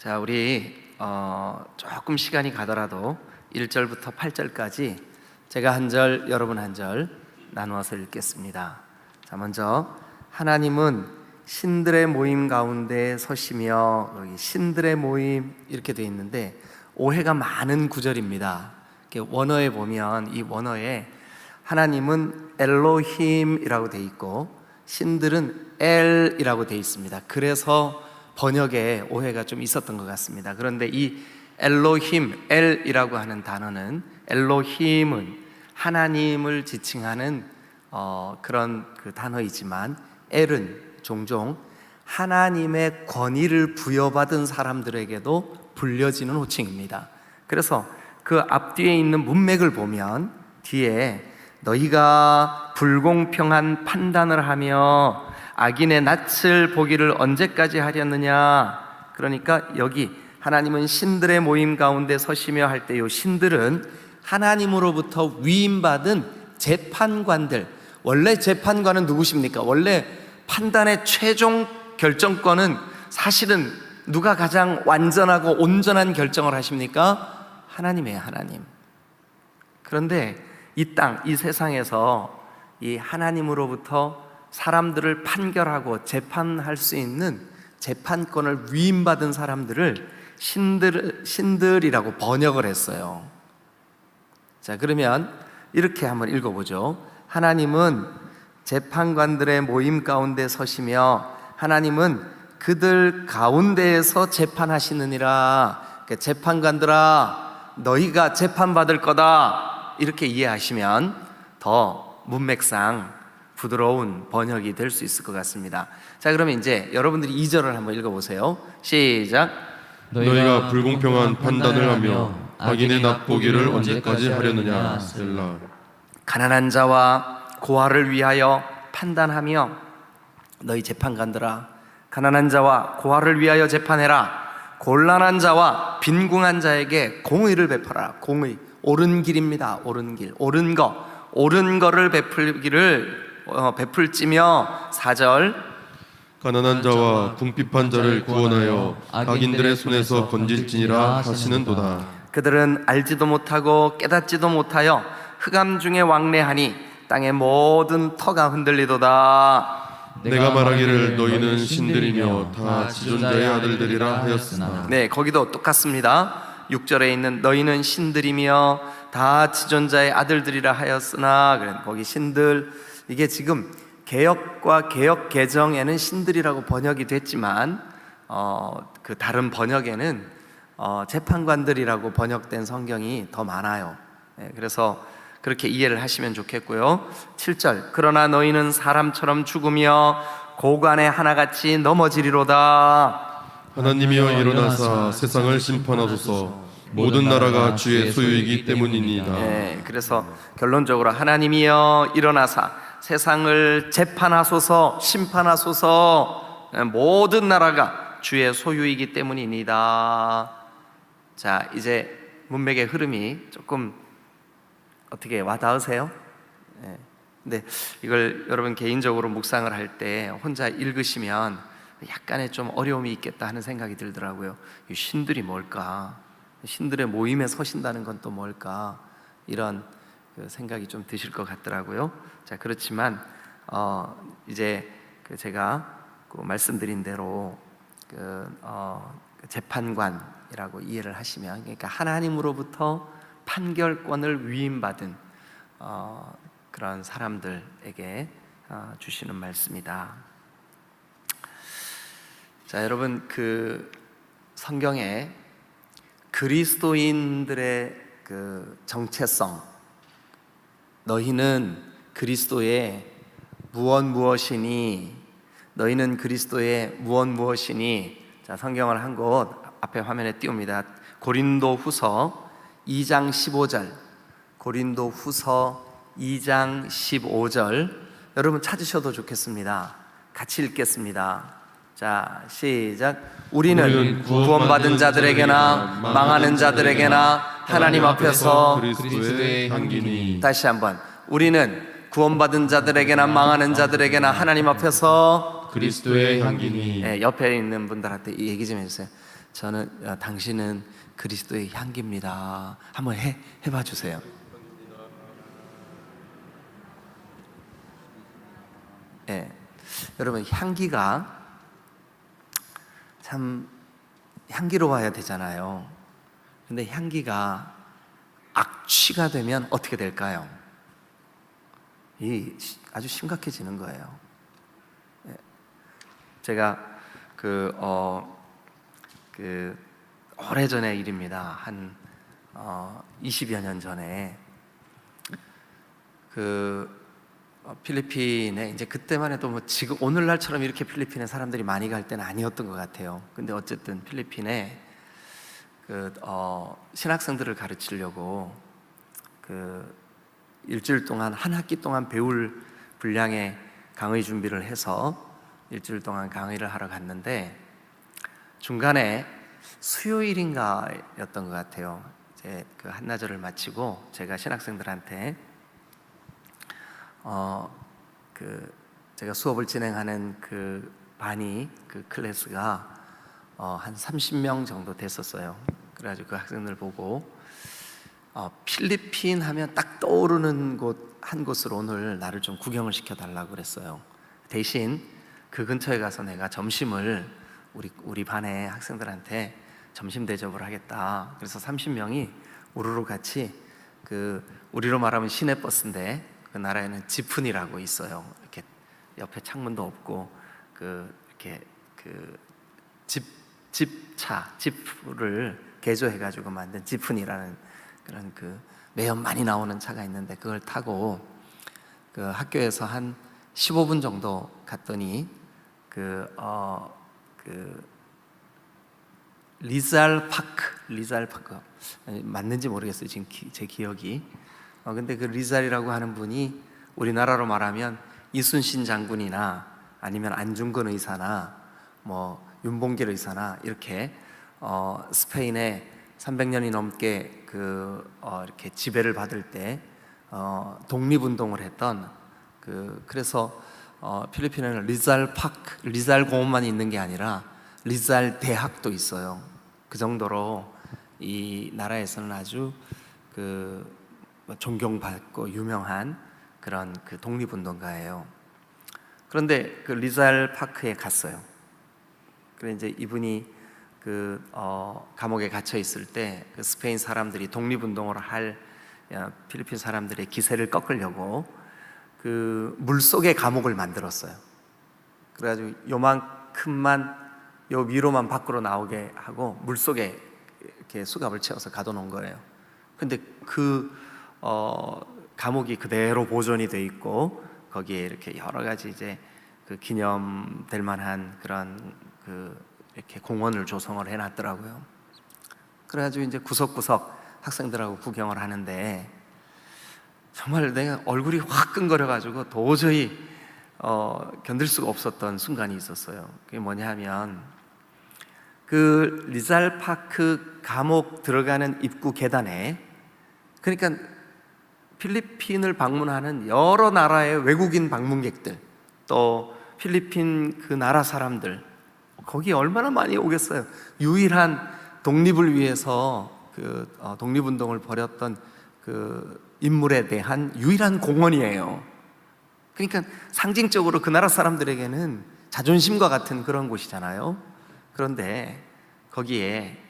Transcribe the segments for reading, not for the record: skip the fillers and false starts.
자, 우리 조금 시간이 가더라도 1절부터 8절까지 제가 한 절, 여러분 한 절 나누어서 읽겠습니다. 자, 먼저 하나님은 신들의 모임 가운데 서시며, 여기 신들의 모임 이렇게 되어 있는데 오해가 많은 구절입니다. 원어에 보면 이 원어에 하나님은 엘로힘이라고 되어 있고 신들은 엘이라고 되어 있습니다. 그래서 번역에 오해가 좀 있었던 것 같습니다. 그런데 이 엘로힘, 엘이라고 하는 단어는, 엘로힘은 하나님을 지칭하는 그런 그 단어이지만 엘은 종종 하나님의 권위를 부여받은 사람들에게도 불려지는 호칭입니다. 그래서 그 앞뒤에 있는 문맥을 보면 뒤에 너희가 불공평한 판단을 하며 악인의 낯을 보기를 언제까지 하렸느냐. 그러니까 여기 하나님은 신들의 모임 가운데 서시며 할 때 이 신들은 하나님으로부터 위임받은 재판관들. 원래 재판관은 누구십니까? 원래 판단의 최종 결정권은 사실은 누가 가장 완전하고 온전한 결정을 하십니까? 하나님이에요, 하나님. 그런데 이 땅, 이 세상에서 이 하나님으로부터 사람들을 판결하고 재판할 수 있는 재판권을 위임받은 사람들을 신들이라고 번역을 했어요. 자, 그러면 이렇게 한번 읽어보죠. 하나님은 재판관들의 모임 가운데 서시며 하나님은 그들 가운데에서 재판하시느니라. 그러니까 재판관들아, 너희가 재판받을 거다, 이렇게 이해하시면 더 문맥상 부드러운 번역이 될 수 있을 것 같습니다. 자, 그러면 이제 여러분들이 2절을 한번 읽어보세요. 시작. 너희가 불공평한 판단을 하며 악인의 낯보기를 언제까지 하려느냐. 셀라. 가난한 자와 고아를 위하여 판단하며, 너희 재판관들아, 가난한 자와 고아를 위하여 재판해라. 곤란한 자와 빈궁한 자에게 공의를 베풀어라. 공의, 옳은 길입니다. 옳은 길, 옳은 거를 베풀지며. 4절. 가난한 자와 궁핍한 자를 구원하여 악인들의 손에서 건질지니라 하시는도다. 그들은 알지도 못하고 깨닫지도 못하여 흑암 중에 왕래하니 땅의 모든 터가 흔들리도다. 내가 말하기를 너희는 신들이며 다 지존자의 아들들이라 하였으나. 네, 거기도 똑같습니다. 6절에 있는 너희는 신들이며 다 지존자의 아들들이라 하였으나, 거기 신들, 이게 지금 개역과 개역 개정에는 신들이라고 번역이 됐지만 그 다른 번역에는 재판관들이라고 번역된 성경이 더 많아요. 네, 그래서 그렇게 이해를 하시면 좋겠고요. 7절. 그러나 너희는 사람처럼 죽으며 고관에 하나같이 넘어지리로다. 하나님이여 일어나사 세상을 심판하소서. 모든 나라가 주의 소유이기 때문이니이다. 네, 그래서 결론적으로 하나님이여 일어나사 세상을 재판하소서, 심판하소서. 모든 나라가 주의 소유이기 때문이니이다. 자, 이제 문맥의 흐름이 조금 어떻게 와닿으세요? 네. 근데 이걸 여러분 개인적으로 묵상을 할 때 혼자 읽으시면 약간의 좀 어려움이 있겠다 하는 생각이 들더라고요. 이 신들이 뭘까? 신들의 모임에 서신다는 건 또 뭘까? 이런 그 생각이 좀 드실 것 같더라고요. 자, 그렇지만 이제 제가 말씀드린 대로 재판관이라고 이해를 하시면, 그러니까 하나님으로부터 판결권을 위임받은 그런 사람들에게 주시는 말씀이다. 자, 여러분, 그 성경에 그리스도인들의 그 정체성, 너희는 그리스도의 무엇이니, 너희는 그리스도의 무엇이니. 자, 성경을 한 곳 앞에 화면에 띄웁니다. 고린도후서 2장 15절. 고린도후서 2장 15절. 여러분 찾으셔도 좋겠습니다. 같이 읽겠습니다. 자, 시작. 우리는 구원받은 자들에게나 망하는 자들에게나 하나님 앞에서 그리스도의 향기니. 다시 한번. 우리는 구원받은 자들에게나 망하는 자들에게나 하나님 앞에서 그리스도의 향기니. 네, 옆에 있는 분들한테 이 얘기 좀 해주세요. 저는 당신은 그리스도의 향기입니다. 한번 해봐 주세요. 예, 여러분 향기가 참 향기로워야 되잖아요. 근데 향기가 악취가 되면 어떻게 될까요? 이 아주 심각해지는 거예요. 예. 제가 그 오래전의 일입니다. 한 20여 년 전에 필리핀에 이제 그때만 해도 뭐 지금 오늘날처럼 이렇게 필리핀에 사람들이 많이 갈 때는 아니었던 것 같아요. 근데 어쨌든 필리핀에 신학생들을 가르치려고 일주일 동안 한 학기 동안 배울 분량의 강의 준비를 해서 일주일 동안 강의를 하러 갔는데 중간에 수요일인가였던 것 같아요. 이제 그 한나절을 마치고 제가 신학생들한테 제가 수업을 진행하는 그 반이 그 클래스가 한 30명 정도 됐었어요. 그래가지고 그 학생들 보고 필리핀 하면 딱 떠오르는 곳 한 곳으로 오늘 나를 좀 구경을 시켜달라고 그랬어요. 대신 그 근처에 가서 내가 점심을 우리 반의 학생들한테 점심 대접을 하겠다. 그래서 30명이 우르르 같이 우리로 말하면 시내버스인데 그 나라에는 지푼이라고 있어요. 이렇게 옆에 창문도 없고 이렇게 집을 개조해가지고 만든 지푼이라는 그런 매연 많이 나오는 차가 있는데 그걸 타고 학교에서 한 15분 정도 갔더니 리잘 파크 맞는지 모르겠어요. 지금 제 기억이. 근데 그 리잘이라고 하는 분이 우리나라로 말하면 이순신 장군이나 아니면 안중근 의사나 뭐 윤봉길 의사나 이렇게 스페인에 300년이 넘게 이렇게 지배를 받을 때 독립운동을 했던 그래서 필리핀에는 리잘 공원만 있는 게 아니라 리잘 대학도 있어요. 그 정도로 이 나라에서는 아주 존경받고 유명한 그런 독립운동가예요. 그런데 리잘 파크에 갔어요. 그래 이제 이분이 감옥에 갇혀 있을 때 스페인 사람들이 독립운동을 할 필리핀 사람들의 기세를 꺾으려고 물속에 감옥을 만들었어요. 그래가지고 요만큼만 요 위로만 밖으로 나오게 하고 물속에 이렇게 수갑을 채워서 가둬놓은 거예요. 근데 감옥이 그대로 보존이 돼 있고 거기에 이렇게 여러 가지 이제 기념될 만한 그런 이렇게 공원을 조성을 해놨더라고요. 그래가지고 이제 구석구석 학생들하고 구경을 하는데 정말 내가 얼굴이 확 끈거려가지고 도저히 견딜 수가 없었던 순간이 있었어요. 그게 뭐냐 하면 리잘 파크 감옥 들어가는 입구 계단에 그러니까 필리핀을 방문하는 여러 나라의 외국인 방문객들 또 필리핀 그 나라 사람들 거기 얼마나 많이 오겠어요. 유일한 독립을 위해서 독립운동을 벌였던 인물에 대한 유일한 공원이에요. 그러니까 상징적으로 그 나라 사람들에게는 자존심과 같은 그런 곳이잖아요. 그런데 거기에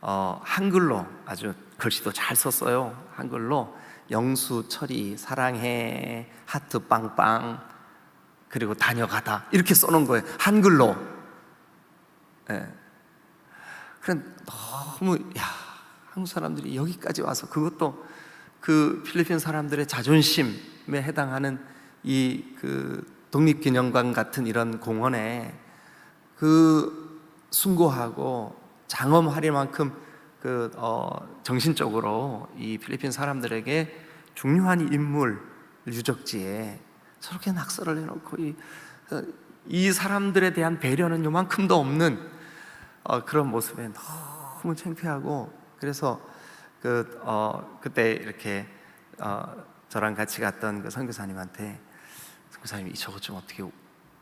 한글로 아주 글씨도 잘 썼어요. 한글로 영수 철이 사랑해 하트 빵빵 그리고 다녀가다 이렇게 써놓은 거예요. 한글로. 예. 그래 너무 한국 사람들이 여기까지 와서 그것도 필리핀 사람들의 자존심에 해당하는 이 독립기념관 같은 이런 공원에 숭고하고 장엄할 만큼 정신적으로 이 필리핀 사람들에게 중요한 인물 유적지에 저렇게 낙서를 해놓고 이 사람들에 대한 배려는 요만큼도 없는 그런 모습에 너무 창피하고 그래서 그때 이렇게 저랑 같이 갔던 선교사님한테 선교사님이 저것 좀 어떻게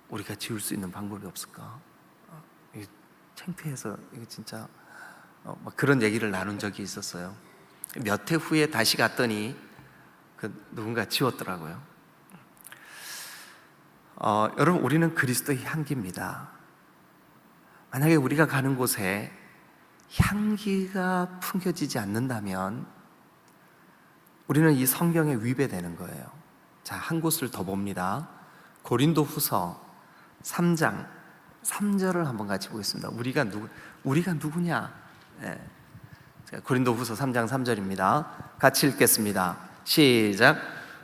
우리가 지울 수 있는 방법이 없을까? 창피해서 이거 진짜 막 그런 얘기를 나눈 적이 있었어요. 몇 해 후에 다시 갔더니 누군가 지웠더라고요. 여러분, 우리는 그리스도의 향기입니다. 만약에 우리가 가는 곳에 향기가 풍겨지지 않는다면 우리는 이 성경에 위배되는 거예요. 자, 한 곳을 더 봅니다. 고린도후서 3장 3절을 한번 같이 보겠습니다. 우리가 누구냐? 네. 고린도후서 3장 3절입니다. 같이 읽겠습니다. 시작.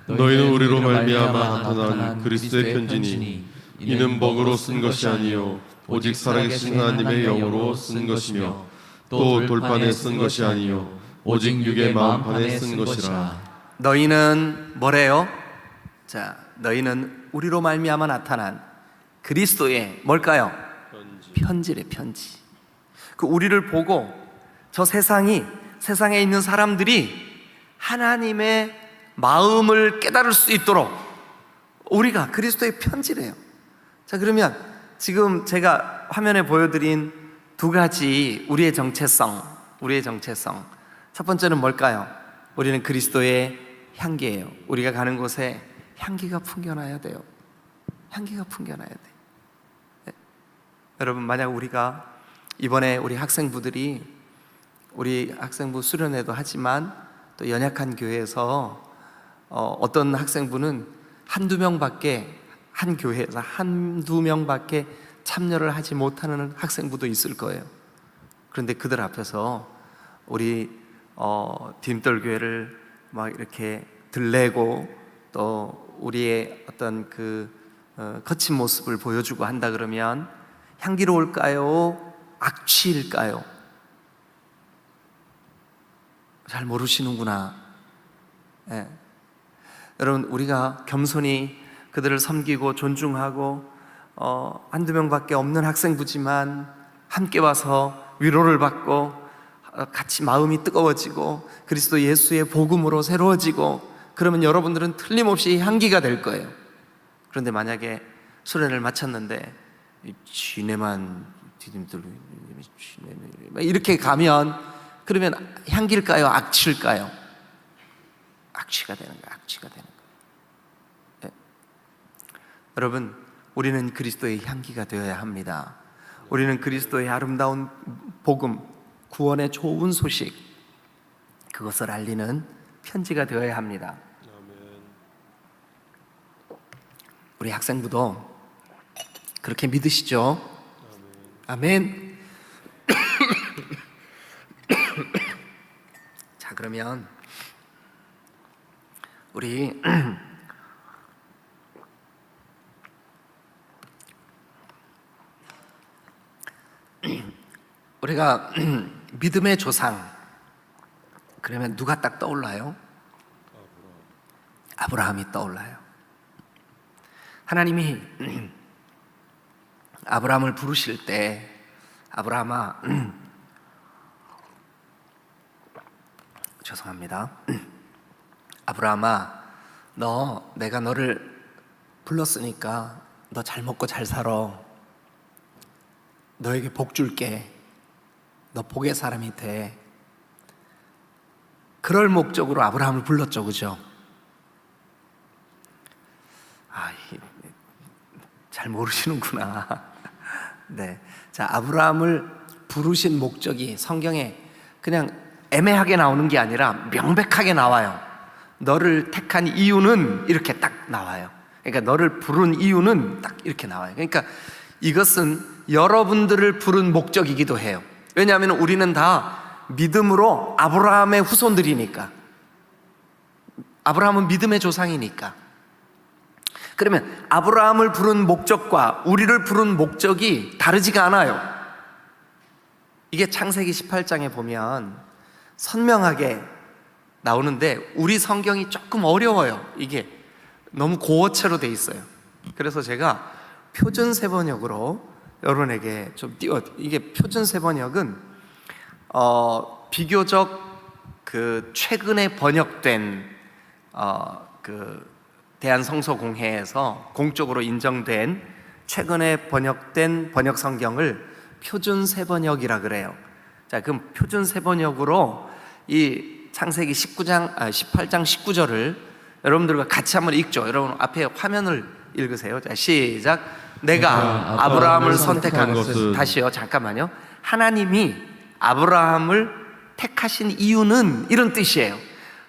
너희는 우리로 말미암아 나타난 그리스도의 편지니 이는 먹으로 쓴 것이 아니요 오직 살아계신 하나님의 영으로 쓴 것이며 또 돌판에 쓴 것이 아니요 오직 육의 마음판에 쓴 것이라. 너희는 뭐래요? 자, 너희는 우리로 말미암아 나타난 그리스도의 뭘까요? 편지래, 편지. 그 우리를 보고 저 세상에 있는 사람들이 하나님의 마음을 깨달을 수 있도록 우리가 그리스도의 편지래요. 자, 그러면 지금 제가 화면에 보여드린 두 가지 우리의 정체성. 첫 번째는 뭘까요? 우리는 그리스도의 향기예요. 우리가 가는 곳에 향기가 풍겨나야 돼요. 향기가 풍겨나야 돼. 네. 여러분, 만약 우리가 이번에 우리 학생부 수련회도 하지만 또 연약한 교회에서 어떤 학생부는 한 교회에서 한두 명밖에 참여를 하지 못하는 학생부도 있을 거예요. 그런데 그들 앞에서 우리 딤돌교회를 막 이렇게 들레고 또 우리의 어떤 거친 모습을 보여주고 한다 그러면 향기로울까요? 악취일까요? 잘 모르시는구나. 예. 여러분, 우리가 겸손히 그들을 섬기고 존중하고 한두 명밖에 없는 학생부지만 함께 와서 위로를 받고 같이 마음이 뜨거워지고 그리스도 예수의 복음으로 새로워지고 그러면 여러분들은 틀림없이 향기가 될 거예요. 그런데 만약에 수련을 마쳤는데 쥐네만 디딤돌 이렇게 가면 그러면 향기일까요? 악취일까요? 악취가 되는 거예요. 네. 여러분, 우리는 그리스도의 향기가 되어야 합니다. 우리는 그리스도의 아름다운 복음, 구원의 좋은 소식, 그것을 알리는 편지가 되어야 합니다. 우리 학생부도 그렇게 믿으시죠? 아멘. 자, 그러면 우리가 믿음의 조상 그러면 누가 딱 떠올라요? 아브라함이 떠올라요. 하나님이 아브라함을 부르실 때 아브라함아 죄송합니다. 아브라함아, 내가 너를 불렀으니까 너 잘 먹고 잘 살아. 너에게 복 줄게. 너 복의 사람이 돼. 그럴 목적으로 아브라함을 불렀죠, 그죠? 잘 모르시는구나. 네. 자, 아브라함을 부르신 목적이 성경에 그냥 애매하게 나오는 게 아니라 명백하게 나와요. 너를 택한 이유는 이렇게 딱 나와요. 그러니까 너를 부른 이유는 딱 이렇게 나와요. 그러니까 이것은 여러분들을 부른 목적이기도 해요. 왜냐하면 우리는 다 믿음으로 아브라함의 후손들이니까. 아브라함은 믿음의 조상이니까. 그러면 아브라함을 부른 목적과 우리를 부른 목적이 다르지가 않아요. 이게 창세기 18장에 보면 선명하게 나오는데 우리 성경이 조금 어려워요. 이게 너무 고어체로 돼 있어요. 그래서 제가 표준 세번역으로 여러분에게 좀 이게 표준 세번역은 비교적 최근에 번역된 대한성서공회에서 공적으로 인정된 최근에 번역된 번역 성경을 표준 세번역이라 그래요. 자, 그럼 표준 세번역으로 이 창세기 18장 19절을 여러분들과 같이 한번 읽죠. 여러분 앞에 화면을 읽으세요. 자, 시작. 내가 아브라함을 선택한 것은, 다시요, 잠깐만요. 하나님이 아브라함을 택하신 이유는, 이런 뜻이에요.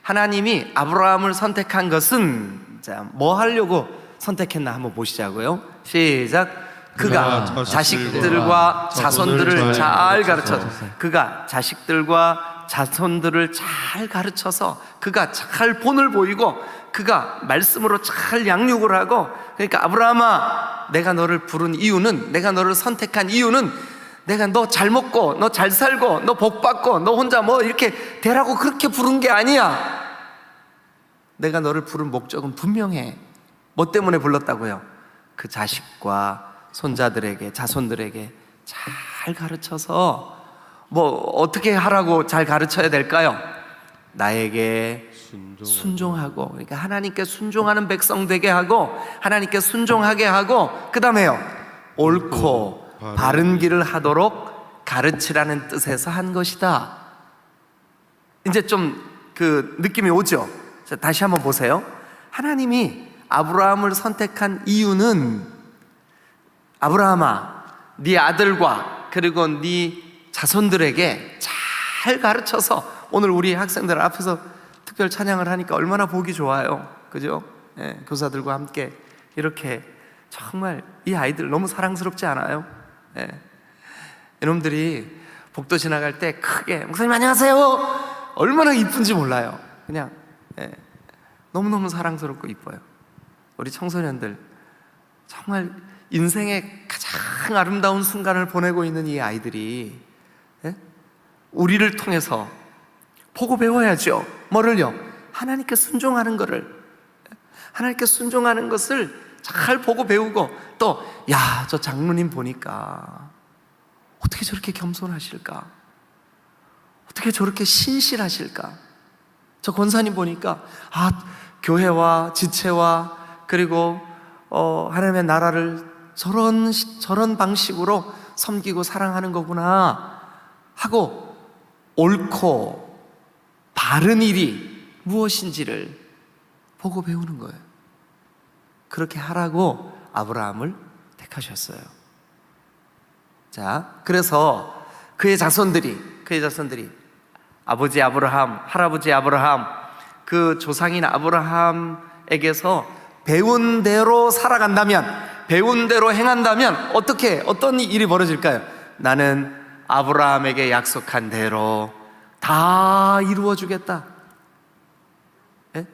하나님이 아브라함을 선택한 것은, 자, 뭐 하려고 선택했나 한번 보시자고요. 시작. 그가 자식들과 자손들을 잘 가르쳐서, 그가 자식들과 자손들을 잘 가르쳐서, 그가 잘 본을 보이고, 그가 말씀으로 잘 양육을 하고, 그러니까 아브라함아, 내가 너를 부른 이유는, 내가 너를 선택한 이유는, 내가 너 잘 먹고 너 잘 살고 너 복 받고 너 혼자 뭐 이렇게 되라고 그렇게 부른 게 아니야. 내가 너를 부른 목적은 분명해. 뭐 때문에 불렀다고요? 그 자식과 손자들에게, 자손들에게 잘 가르쳐서, 뭐 어떻게 하라고 잘 가르쳐야 될까요? 나에게 순종하고, 그러니까 하나님께 순종하는 백성 되게 하고, 하나님께 순종하게 하고, 그 다음에요, 옳고 바른 길을 하도록 가르치라는 뜻에서 한 것이다. 이제 좀 그 느낌이 오죠? 자, 다시 한번 보세요. 하나님이 아브라함을 선택한 이유는, 아브라함아, 네 아들과 그리고 네 자손들에게 잘 가르쳐서, 오늘 우리 학생들 앞에서 특별 찬양을 하니까 얼마나 보기 좋아요, 그죠? 예, 교사들과 함께 이렇게 정말 이 아이들 너무 사랑스럽지 않아요? 예. 여러분들이 복도 지나갈 때 크게 목사님 안녕하세요, 얼마나 이쁜지 몰라요. 그냥 예, 너무너무 사랑스럽고 이뻐요. 우리 청소년들 정말 인생의 가장 아름다운 순간을 보내고 있는 이 아이들이, 예? 우리를 통해서 보고 배워야죠. 뭐를요? 하나님께 순종하는 거를, 하나님께 순종하는 것을 잘 보고 배우고, 또 야, 저 장로님 보니까 어떻게 저렇게 겸손하실까? 어떻게 저렇게 신실하실까? 저 권사님 보니까 교회와 지체와 그리고 하나님의 나라를 저런 방식으로 섬기고 사랑하는 거구나 하고, 옳고 바른 일이 무엇인지를 보고 배우는 거예요. 그렇게 하라고 아브라함을 택하셨어요. 자, 그래서 그의 자손들이 아버지 아브라함, 할아버지 아브라함, 그 조상인 아브라함에게서 배운 대로 살아간다면, 배운 대로 행한다면 어떤 일이 벌어질까요? 나는 아브라함에게 약속한 대로 다 이루어 주겠다. 예?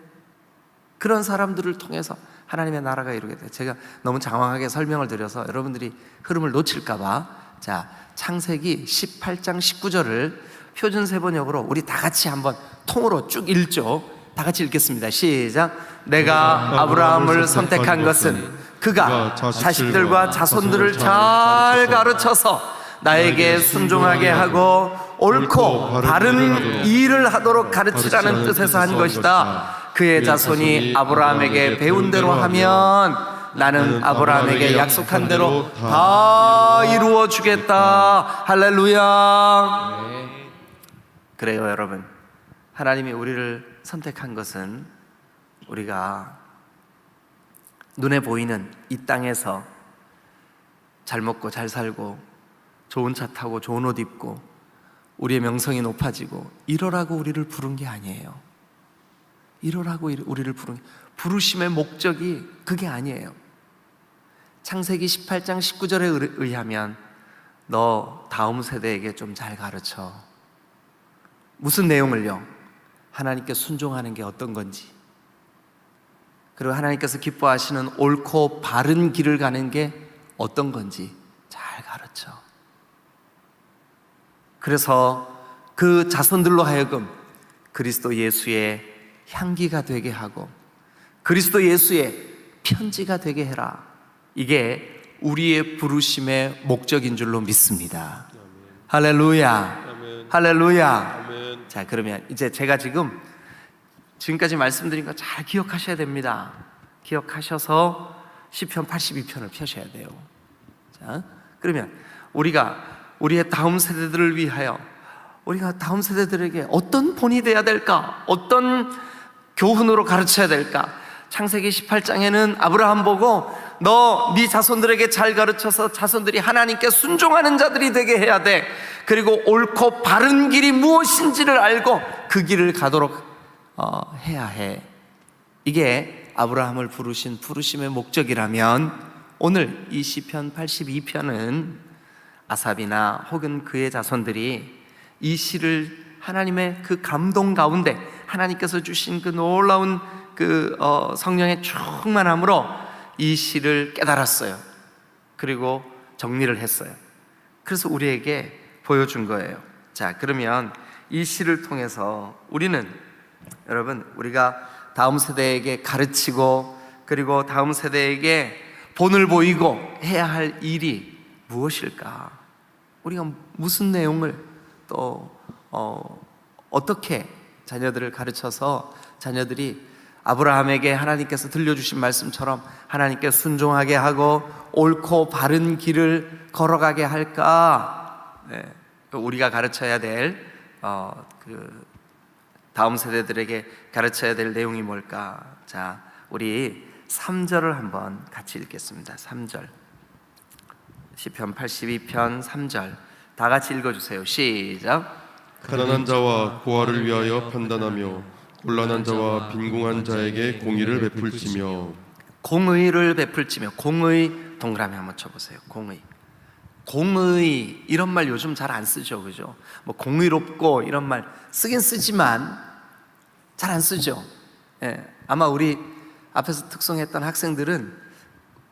그런 사람들을 통해서 하나님의 나라가 이루게 돼요. 제가 너무 장황하게 설명을 드려서 여러분들이 흐름을 놓칠까 봐, 자, 창세기 18장 19절을 표준 세번역으로 우리 다 같이 한번 통으로 쭉 읽죠. 다 같이 읽겠습니다. 시작. 내가 아브라함을 선택한 것은 그가 자식들과 자손들을 잘 가르쳐서 나에게 순종하게 하고 옳고 바른 일을 하도록 가르치라는 뜻에서 한 것이다. 그의 자손이 아브라함에게 배운 대로 하면 나는 아브라함에게 약속한 대로 다 이루어 주겠다. 할렐루야. 그래요, 여러분. 하나님이 우리를 선택한 것은 우리가 눈에 보이는 이 땅에서 잘 먹고 잘 살고 좋은 차 타고 좋은 옷 입고 우리의 명성이 높아지고 이러라고 우리를 부른 게 아니에요. 이러라고 우리를 부르심의 목적이 그게 아니에요. 창세기 18장 19절에 의하면 너 다음 세대에게 좀 잘 가르쳐. 무슨 내용을요? 하나님께 순종하는 게 어떤 건지, 그리고 하나님께서 기뻐하시는 옳고 바른 길을 가는 게 어떤 건지 잘 가르쳐. 그래서 그 자손들로 하여금 그리스도 예수의 향기가 되게 하고 그리스도 예수의 편지가 되게 해라. 이게 우리의 부르심의 목적인 줄로 믿습니다. 할렐루야. 할렐루야. 자, 그러면 이제 제가 지금까지 말씀드린 거 잘 기억하셔야 됩니다. 기억하셔서 시편 82편을 펴셔야 돼요. 자, 그러면 우리가 우리의 다음 세대들을 위하여 우리가 다음 세대들에게 어떤 본이 되어야 될까? 어떤 교훈으로 가르쳐야 될까? 창세기 18장에는 아브라함 보고 너 네 자손들에게 잘 가르쳐서 자손들이 하나님께 순종하는 자들이 되게 해야 돼. 그리고 옳고 바른 길이 무엇인지를 알고 그 길을 가도록 해야 해. 이게 아브라함을 부르신 부르심의 목적이라면 오늘 이 시편 82편은 아삽이나 혹은 그의 자손들이 이 시를 하나님의 그 감동 가운데 하나님께서 주신 그 놀라운 그 성령의 충만함으로 이 시를 깨달았어요. 그리고 정리를 했어요. 그래서 우리에게 보여준 거예요. 자, 그러면 이 시를 통해서 우리는 여러분 우리가 다음 세대에게 가르치고 그리고 다음 세대에게 본을 보이고 해야 할 일이 무엇일까? 우리가 무슨 내용을 또 어떻게 자녀들을 가르쳐서 자녀들이 아브라함에게 하나님께서 들려주신 말씀처럼 하나님께 순종하게 하고 옳고 바른 길을 걸어가게 할까? 네, 우리가 가르쳐야 될 그 다음 세대들에게 가르쳐야 될 내용이 뭘까? 자, 우리 3절을 한번 같이 읽겠습니다. 3절 시편 82편 3절 다 같이 읽어주세요. 시작. 가난한 자와 고아를 위하여 판단하며 곤란한 자와 빈궁한 자에게 공의를 베풀지며 공의를 베풀지며. 공의 동그라미 한번 쳐보세요. 공의. 공의 이런 말 요즘 잘 안 쓰죠, 그죠? 뭐 공의롭고 이런 말 쓰긴 쓰지만 잘 안 쓰죠. 예, 아마 우리 앞에서 특송했던 학생들은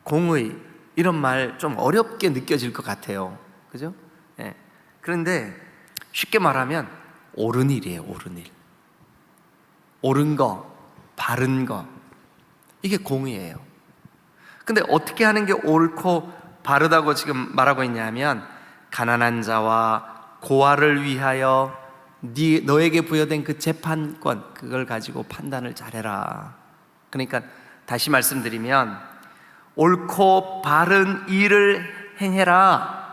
공의 이런 말 좀 어렵게 느껴질 것 같아요, 그죠? 예. 그런데 쉽게 말하면 옳은 일이에요. 옳은 일, 옳은 거, 바른 거, 이게 공의예요. 근데 어떻게 하는 게 옳고 바르다고 지금 말하고 있냐면 가난한 자와 고아를 위하여 너에게 부여된 그 재판권 그걸 가지고 판단을 잘해라. 그러니까 다시 말씀드리면 옳고 바른 일을 행해라.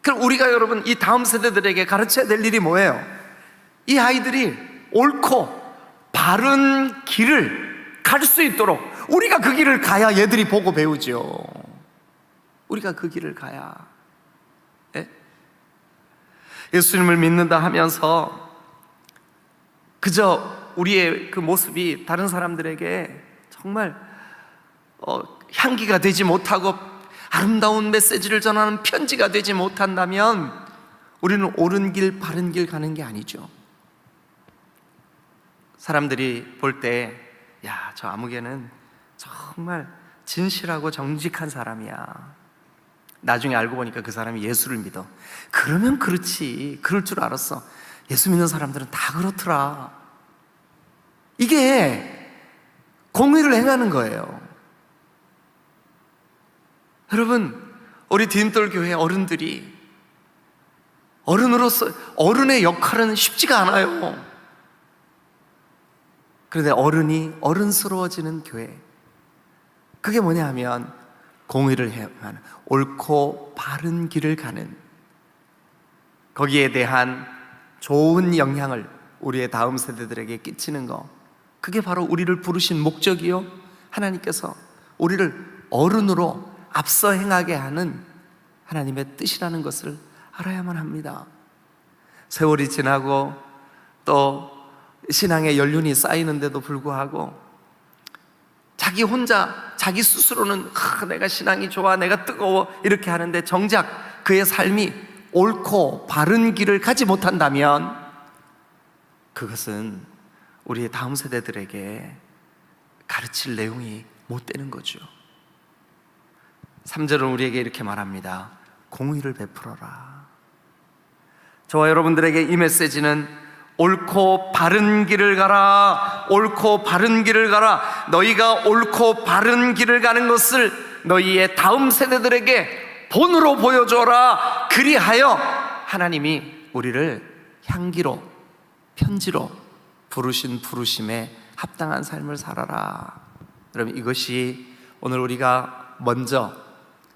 그럼 우리가 여러분 이 다음 세대들에게 가르쳐야 될 일이 뭐예요? 이 아이들이 옳고 바른 길을 갈 수 있도록 우리가 그 길을 가야 얘들이 보고 배우죠. 우리가 그 길을 가야. 예? 예수님을 믿는다 하면서 그저 우리의 그 모습이 다른 사람들에게 정말 향기가 되지 못하고 아름다운 메시지를 전하는 편지가 되지 못한다면 우리는 옳은 길, 바른 길 가는 게 아니죠. 사람들이 볼 때, 야, 저 아무개는 정말 진실하고 정직한 사람이야. 나중에 알고 보니까 그 사람이 예수를 믿어. 그러면 그렇지. 그럴 줄 알았어. 예수 믿는 사람들은 다 그렇더라. 이게 공의를 행하는 거예요. 여러분, 우리 디딤돌 교회 어른들이 어른으로서 어른의 역할은 쉽지가 않아요. 그런데 어른이 어른스러워지는 교회, 그게 뭐냐 하면 공의를 행하는, 옳고 바른 길을 가는, 거기에 대한 좋은 영향을 우리의 다음 세대들에게 끼치는 거, 그게 바로 우리를 부르신 목적이요, 하나님께서 우리를 어른으로 앞서 행하게 하는 하나님의 뜻이라는 것을 알아야만 합니다. 세월이 지나고 또 신앙의 연륜이 쌓이는데도 불구하고 자기 혼자, 자기 스스로는 내가 신앙이 좋아, 내가 뜨거워 이렇게 하는데 정작 그의 삶이 옳고 바른 길을 가지 못한다면 그것은 우리의 다음 세대들에게 가르칠 내용이 못 되는 거죠. 3절은 우리에게 이렇게 말합니다. 공의를 베풀어라. 저와 여러분들에게 이 메시지는 옳고 바른 길을 가라, 옳고 바른 길을 가라. 너희가 옳고 바른 길을 가는 것을 너희의 다음 세대들에게 본으로 보여줘라. 그리하여 하나님이 우리를 향기로, 편지로 부르신 부르심에 합당한 삶을 살아라. 여러분, 이것이 오늘 우리가 먼저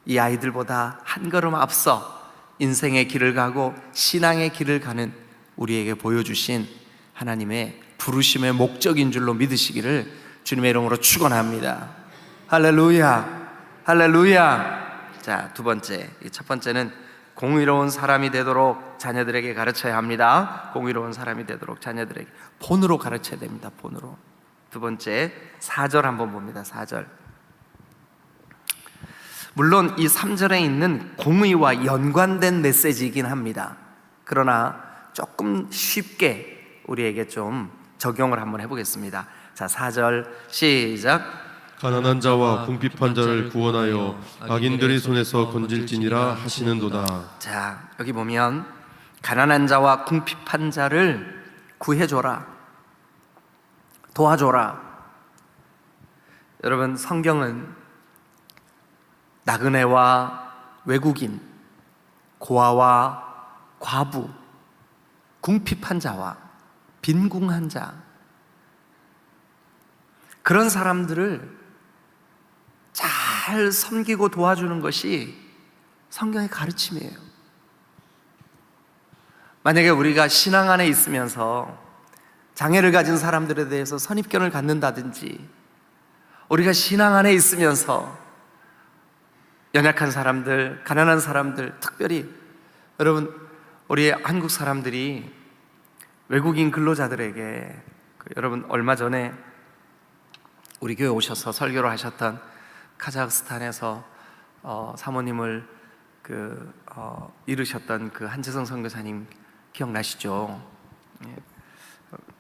이 아이들보다 한 걸음 앞서 인생의 길을 가고 신앙의 길을 가는 우리에게 보여주신 하나님의 부르심의 목적인 줄로 믿으시기를 주님의 이름으로 축원합니다. 할렐루야, 할렐루야. 자, 두 번째, 첫 번째는 공의로운 사람이 되도록 자녀들에게 가르쳐야 합니다. 공의로운 사람이 되도록 자녀들에게 본으로 가르쳐야 됩니다. 본으로. 두 번째, 4절 한번 봅니다. 4절. 물론 이 3절에 있는 공의와 연관된 메시지이긴 합니다. 그러나 조금 쉽게 우리에게 좀 적용을 한번 해보겠습니다. 자, 4절 시작. 가난한 자와 궁핍한 자를 구원하여 악인들의 손에서 건질지니라 하시는도다. 자, 여기 보면 가난한 자와 궁핍한 자를 구해줘라, 도와줘라. 여러분, 성경은 나그네와 외국인, 고아와 과부, 궁핍한 자와 빈궁한 자, 그런 사람들을 잘 섬기고 도와주는 것이 성경의 가르침이에요. 만약에 우리가 신앙 안에 있으면서 장애를 가진 사람들에 대해서 선입견을 갖는다든지, 우리가 신앙 안에 있으면서 연약한 사람들, 가난한 사람들, 특별히 여러분, 우리 한국 사람들이 외국인 근로자들에게 여러분, 얼마 전에 우리 교회 오셔서 설교를 하셨던 카자흐스탄에서 사모님을 이루셨던 그 한재성 선교사님 기억나시죠?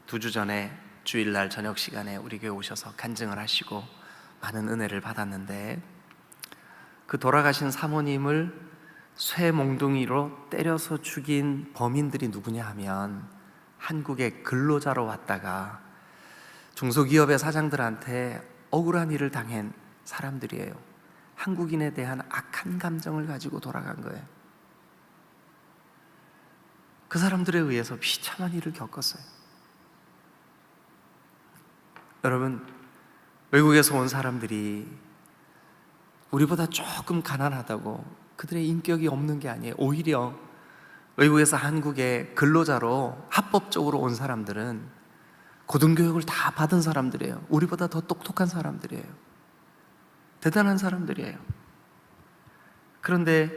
2주 전에 주일날 저녁 시간에 우리 교회 오셔서 간증을 하시고 많은 은혜를 받았는데, 그 돌아가신 사모님을 쇠 몽둥이로 때려서 죽인 범인들이 누구냐 하면 한국의 근로자로 왔다가 중소기업의 사장들한테 억울한 일을 당한 사람들이에요. 한국인에 대한 악한 감정을 가지고 돌아간 거예요. 그 사람들에 의해서 비참한 일을 겪었어요. 여러분, 외국에서 온 사람들이 우리보다 조금 가난하다고 그들의 인격이 없는 게 아니에요. 오히려 외국에서 한국에 근로자로 합법적으로 온 사람들은 고등교육을 다 받은 사람들이에요. 우리보다 더 똑똑한 사람들이에요. 대단한 사람들이에요. 그런데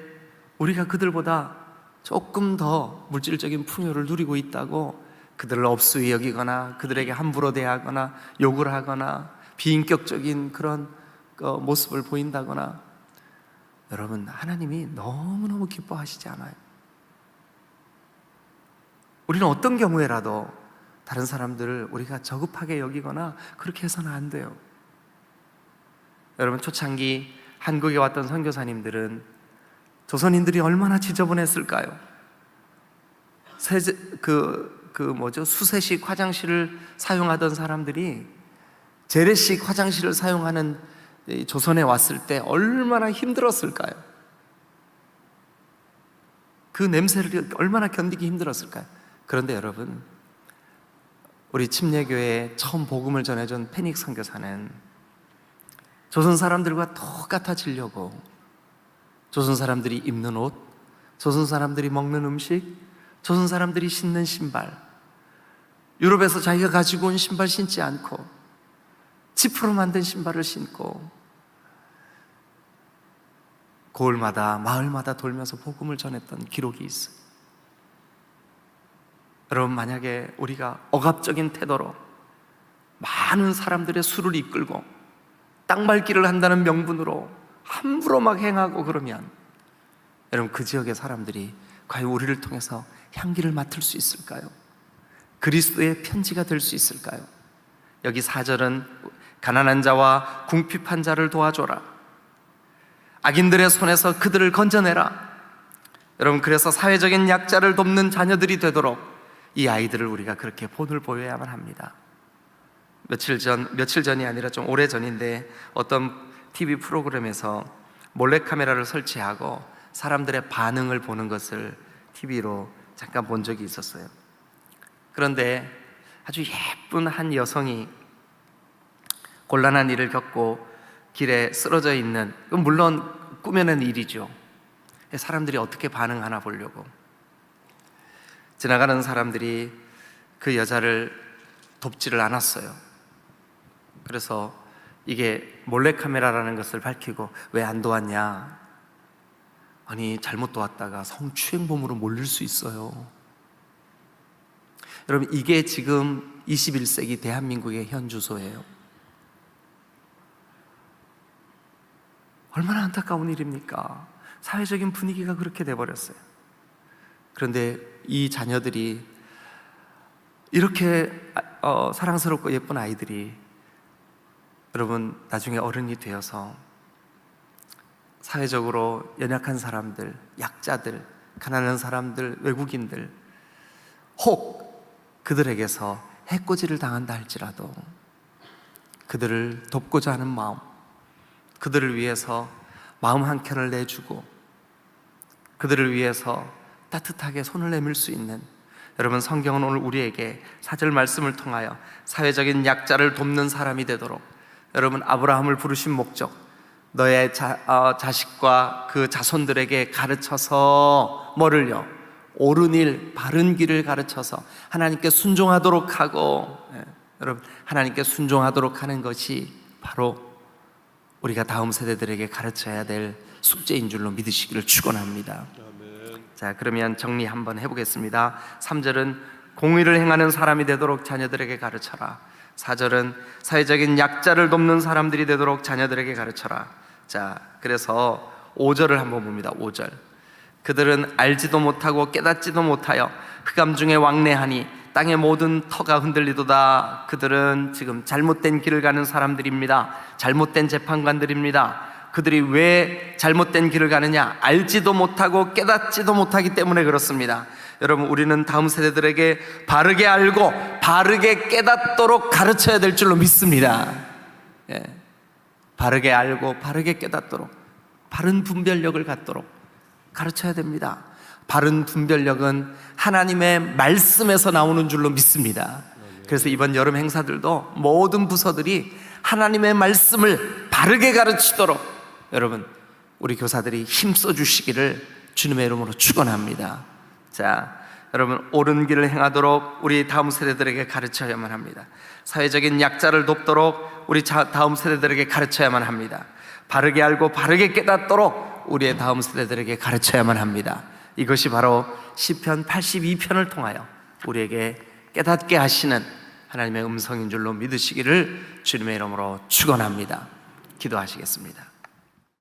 우리가 그들보다 조금 더 물질적인 풍요를 누리고 있다고 그들을 업수히 여기거나 그들에게 함부로 대하거나 욕을 하거나 비인격적인 그런 모습을 보인다거나, 여러분, 하나님이 너무너무 기뻐하시지 않아요. 우리는 어떤 경우에라도 다른 사람들을 우리가 저급하게 여기거나 그렇게 해서는 안 돼요. 여러분, 초창기 한국에 왔던 선교사님들은 조선인들이 얼마나 지저분했을까요? 수세식 화장실을 사용하던 사람들이 재래식 화장실을 사용하는 조선에 왔을 때 얼마나 힘들었을까요? 그 냄새를 얼마나 견디기 힘들었을까요? 그런데 여러분, 우리 침례교회에 처음 복음을 전해준 페닉 선교사는 조선 사람들과 똑같아지려고 조선 사람들이 입는 옷, 조선 사람들이 먹는 음식, 조선 사람들이 신는 신발, 유럽에서 자기가 가지고 온 신발 신지 않고 지프로 만든 신발을 신고 고을마다 마을마다 돌면서 복음을 전했던 기록이 있어요. 여러분, 만약에 우리가 억압적인 태도로 많은 사람들의 수를 이끌고 땅밟기를 한다는 명분으로 함부로 막 행하고 그러면, 여러분, 그 지역의 사람들이 과연 우리를 통해서 향기를 맡을 수 있을까요? 그리스도의 편지가 될 수 있을까요? 여기 4절은 가난한 자와 궁핍한 자를 도와줘라, 악인들의 손에서 그들을 건져내라. 여러분, 그래서 사회적인 약자를 돕는 자녀들이 되도록 이 아이들을 우리가 그렇게 본을 보여야만 합니다. 며칠 전이 아니라 좀 오래 전인데 어떤 TV 프로그램에서 몰래카메라를 설치하고 사람들의 반응을 보는 것을 TV로 잠깐 본 적이 있었어요. 그런데 아주 예쁜 한 여성이 곤란한 일을 겪고 길에 쓰러져 있는, 물론 꾸며낸 일이죠. 사람들이 어떻게 반응하나 보려고. 지나가는 사람들이 그 여자를 돕지를 않았어요. 그래서 이게 몰래카메라라는 것을 밝히고 왜 안 도왔냐? 아니, 잘못 도왔다가 성추행범으로 몰릴 수 있어요. 여러분, 이게 지금 21세기 대한민국의 현 주소예요. 얼마나 안타까운 일입니까? 사회적인 분위기가 그렇게 돼버렸어요. 그런데 이 자녀들이 이렇게 사랑스럽고 예쁜 아이들이 여러분 나중에 어른이 되어서 사회적으로 연약한 사람들, 약자들, 가난한 사람들, 외국인들, 혹 그들에게서 해코지를 당한다 할지라도 그들을 돕고자 하는 마음, 그들을 위해서 마음 한켠을 내주고 그들을 위해서 따뜻하게 손을 내밀 수 있는, 여러분 성경은 오늘 우리에게 4절 말씀을 통하여 사회적인 약자를 돕는 사람이 되도록, 여러분 아브라함을 부르신 목적, 너의 자식과 그 자손들에게 가르쳐서 뭐를요? 옳은 일, 바른 길을 가르쳐서 하나님께 순종하도록 하고, 여러분 하나님께 순종하도록 하는 것이 바로 우리가 다음 세대들에게 가르쳐야 될 숙제인 줄로 믿으시기를 축원합니다. 자, 그러면 정리 한번 해보겠습니다. 3절은 공의를 행하는 사람이 되도록 자녀들에게 가르쳐라. 4절은 사회적인 약자를 돕는 사람들이 되도록 자녀들에게 가르쳐라. 자, 그래서 5절을 한번 봅니다. 5절. 그들은 알지도 못하고 깨닫지도 못하여 흑암 중에 왕래하니 땅의 모든 터가 흔들리도다. 그들은 지금 잘못된 길을 가는 사람들입니다. 잘못된 재판관들입니다. 그들이 왜 잘못된 길을 가느냐? 알지도 못하고 깨닫지도 못하기 때문에 그렇습니다. 여러분, 우리는 다음 세대들에게 바르게 알고 바르게 깨닫도록 가르쳐야 될 줄로 믿습니다. 바르게 알고 바르게 깨닫도록, 바른 분별력을 갖도록 가르쳐야 됩니다. 바른 분별력은 하나님의 말씀에서 나오는 줄로 믿습니다. 그래서 이번 여름 행사들도 모든 부서들이 하나님의 말씀을 바르게 가르치도록 여러분 우리 교사들이 힘써 주시기를 주님의 이름으로 축원합니다. 자, 여러분 옳은 길을 행하도록 우리 다음 세대들에게 가르쳐야만 합니다. 사회적인 약자를 돕도록 우리 다음 세대들에게 가르쳐야만 합니다. 바르게 알고 바르게 깨닫도록 우리의 다음 세대들에게 가르쳐야만 합니다. 이것이 바로 시편 82편을 통하여 우리에게 깨닫게 하시는 하나님의 음성인 줄로 믿으시기를 주님의 이름으로 축원합니다. 기도하시겠습니다.